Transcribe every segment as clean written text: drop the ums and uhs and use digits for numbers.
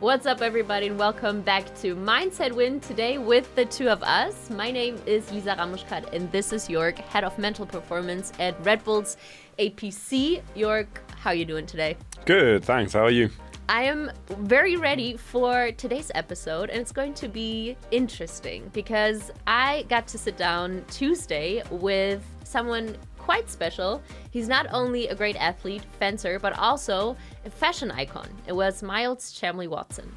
What's up, everybody, and welcome back to Mindset Win today with the two of us. My name is Lisa Ramuschkat, and this is York, Head of Mental Performance at Red Bull's APC. York, how are you doing today? Good, thanks. How are you? I am very ready for today's episode, and it's going to be interesting because I got to sit down Tuesday with someone quite special. He's not only a great athlete, fencer, but also a fashion icon. It was Miles Chamley-Watson.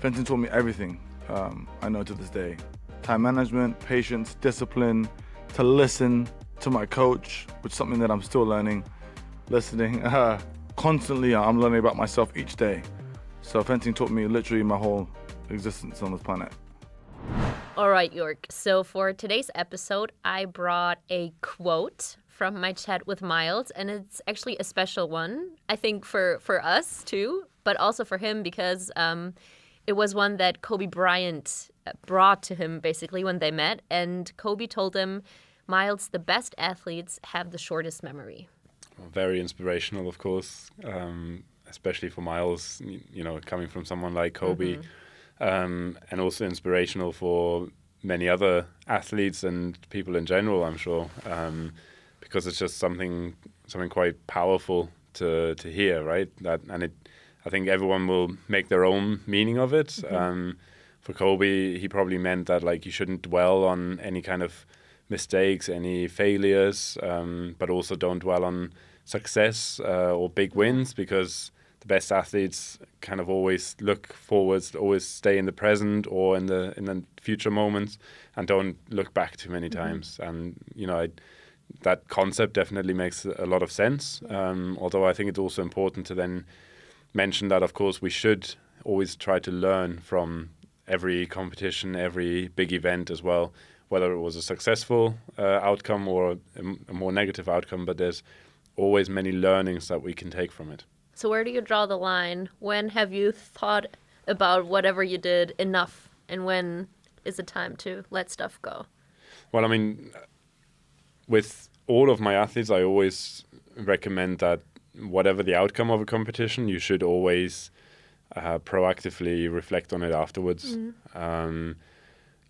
Fencing taught me everything I know to this day. Time management, patience, discipline, to listen to my coach, which is something that I'm still learning. Listening, constantly I'm learning about myself each day. So fencing taught me literally my whole existence on this planet. All right, York. So for today's episode, I brought a quote from my chat with Miles, and it's actually a special one, I think, for us too, but also for him because it was one that Kobe Bryant brought to him basically when they met. And Kobe told him, Miles, the best athletes have the shortest memory. Very inspirational, of course, especially for Miles, coming from someone like Kobe. And also inspirational for many other athletes and people in general, I'm sure, because it's just something quite powerful to hear, right? I think everyone will make their own meaning of it. For Kobe, he probably meant that you shouldn't dwell on any kind of mistakes, any failures, but also don't dwell on success or big wins, because the best athletes kind of always look forwards, always stay in the present or in the future moments, and don't look back too many times. And that concept definitely makes a lot of sense. Although I think it's also important to then mention that, of course, we should always try to learn from every competition, every big event as well, whether it was a successful outcome or a more negative outcome. But there's always many learnings that we can take from it. So where do you draw the line? When have you thought about whatever you did enough, and when is it time to let stuff go? Well, I mean, with all of my athletes, I always recommend that whatever the outcome of a competition, you should always proactively reflect on it afterwards.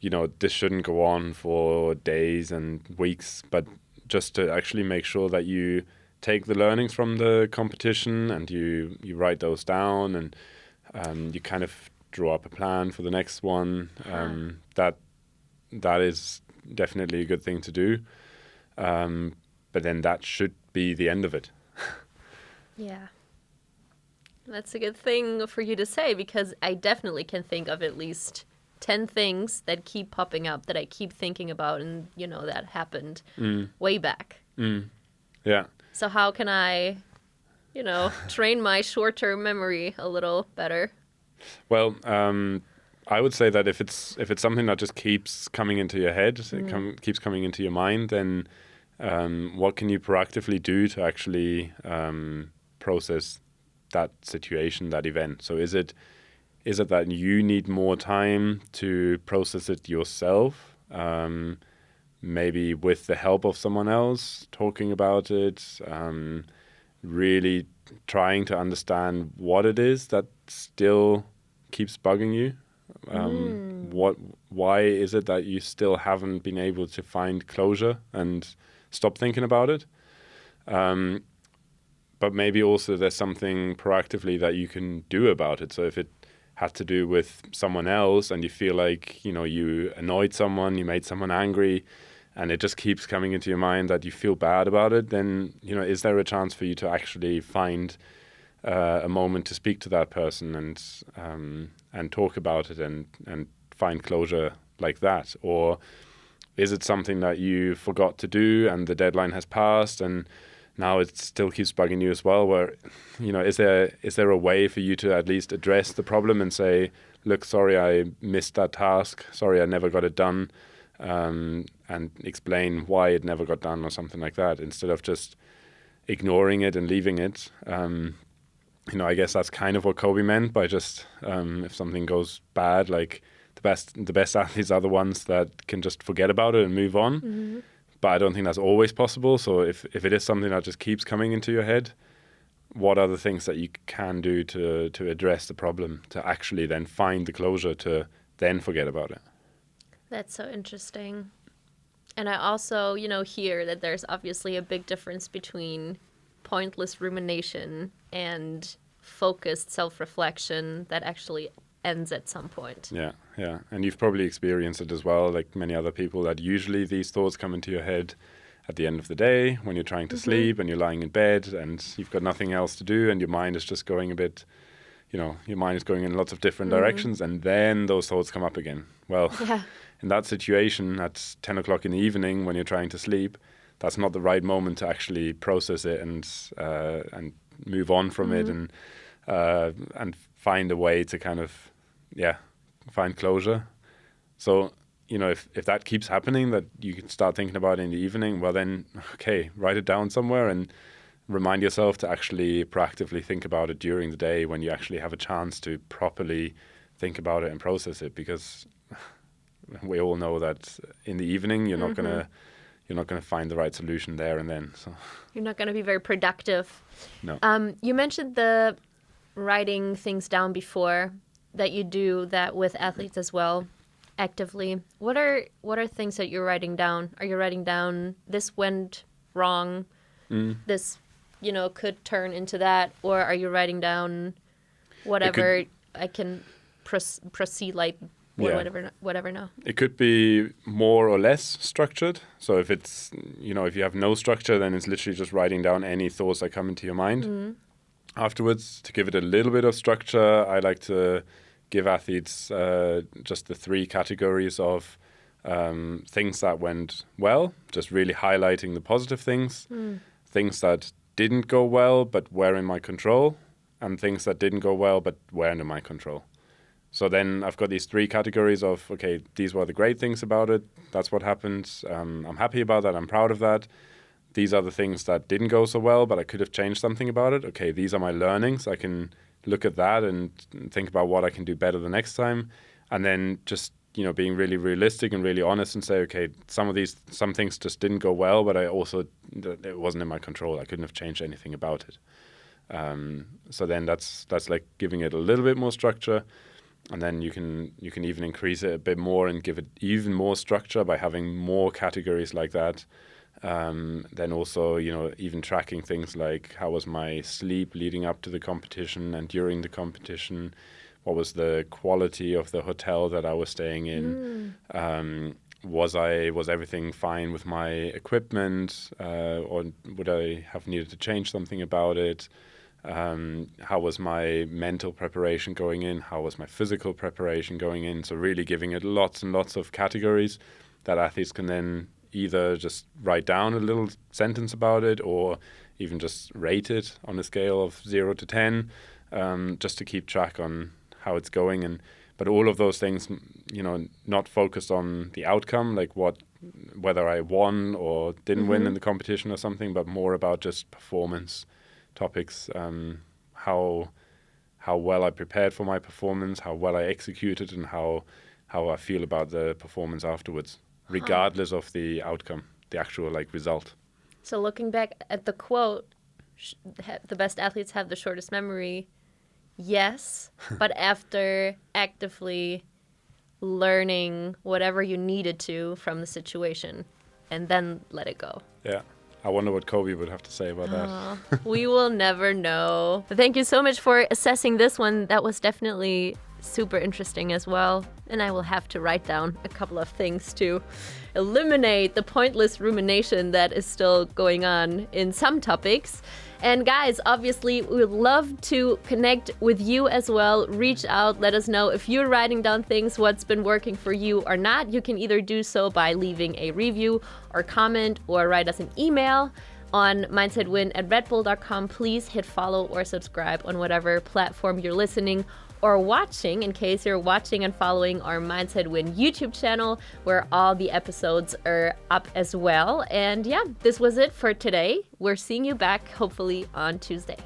This shouldn't go on for days and weeks, but just to actually make sure that you take the learnings from the competition and you write those down, and you kind of draw up a plan for the next one. That is definitely a good thing to do. But then that should be the end of it. Yeah. That's a good thing for you to say, because I definitely can think of at least 10 things that keep popping up that I keep thinking about, and that happened way back. Yeah. So how can I, train my short-term memory a little better? Well, I would say that if it's something that just keeps coming into your head, keeps coming into your mind, then what can you proactively do to actually process that situation, that event? So is it that you need more time to process it yourself? Maybe with the help of someone else, talking about it, really trying to understand what it is that still keeps bugging you. Why is it that you still haven't been able to find closure and stop thinking about it? But maybe also there's something proactively that you can do about it. So if it had to do with someone else and you feel like, you annoyed someone, you made someone angry, and it just keeps coming into your mind that you feel bad about it, then, is there a chance for you to actually find a moment to speak to that person and talk about it and find closure like that? Or is it something that you forgot to do and the deadline has passed and now it still keeps bugging you as well, where, is there a way for you to at least address the problem and say, look, sorry, I missed that task. Sorry, I never got it done. And explain why it never got done or something like that, instead of just ignoring it and leaving it. I guess that's kind of what Kobe meant by just if something goes bad, the best athletes are the ones that can just forget about it and move on. But I don't think that's always possible. So if it is something that just keeps coming into your head, what are the things that you can do to address the problem, to actually then find the closure, to then forget about it. That's so interesting. And I also, hear that there's obviously a big difference between pointless rumination and focused self-reflection that actually ends at some point. Yeah. And you've probably experienced it as well, like many other people, that usually these thoughts come into your head at the end of the day when you're trying to sleep and you're lying in bed and you've got nothing else to do and your mind is just going a bit, your mind is going in lots of different directions, and then those thoughts come up again. Well, in that situation at 10 o'clock in the evening when you're trying to sleep, that's not the right moment to actually process it and move on from it and find a way to kind of, find closure. So, if that keeps happening, that you can start thinking about it in the evening, well then, okay, write it down somewhere and remind yourself to actually proactively think about it during the day when you actually have a chance to properly think about it and process it, because we all know that in the evening you're not gonna find the right solution there and then. So you're not gonna be very productive. No. You mentioned the writing things down before, that you do that with athletes as well, actively. What are things that you're writing down? Are you writing down, this went wrong, this could turn into that, or are you writing down whatever I can proceed like whatever now? It could be more or less structured. So if it's, if you have no structure, then it's literally just writing down any thoughts that come into your mind. Afterwards, to give it a little bit of structure, I like to give athletes just the 3 categories of things that went well, just really highlighting the positive things, things that didn't go well but were in my control, and things that didn't go well but weren't in my control. So then I've got these 3 categories of, okay, these were the great things about it, that's what happened, I'm happy about that, I'm proud of that. These are the things that didn't go so well, but I could have changed something about it. Okay, these are my learnings. I can look at that and think about what I can do better the next time. And then just, being really realistic and really honest and say, okay, some things just didn't go well, but it wasn't in my control. I couldn't have changed anything about it. So then that's like giving it a little bit more structure. And then you can even increase it a bit more and give it even more structure by having more categories like that. Then also, even tracking things like how was my sleep leading up to the competition and during the competition, what was the quality of the hotel that I was staying in, was everything fine with my equipment, or would I have needed to change something about it, how was my mental preparation going in, how was my physical preparation going in. So really giving it lots and lots of categories that athletes can then either just write down a little sentence about it or even just rate it on a scale of 0 to 10, just to keep track on how it's going. But all of those things, not focused on the outcome, like whether I won or didn't win in the competition or something, but more about just performance topics, how well I prepared for my performance, how well I executed, and how I feel about the performance afterwards, regardless of the outcome, the actual result. So looking back at the quote, the best athletes have the shortest memory. Yes, but after actively learning whatever you needed to from the situation and then let it go. Yeah. I wonder what Kobe would have to say about that. We will never know. But thank you so much for assessing this one. That was definitely super interesting as well. And I will have to write down a couple of things to eliminate the pointless rumination that is still going on in some topics. And guys, obviously, we would love to connect with you as well. Reach out, let us know if you're writing down things, what's been working for you or not. You can either do so by leaving a review or comment or write us an email on mindsetwin@redbull.com. Please hit follow or subscribe on whatever platform you're listening or watching, in case you're watching and following our Mindset Win YouTube channel, where all the episodes are up as well. And yeah, this was it for today. We're seeing you back hopefully on Tuesday.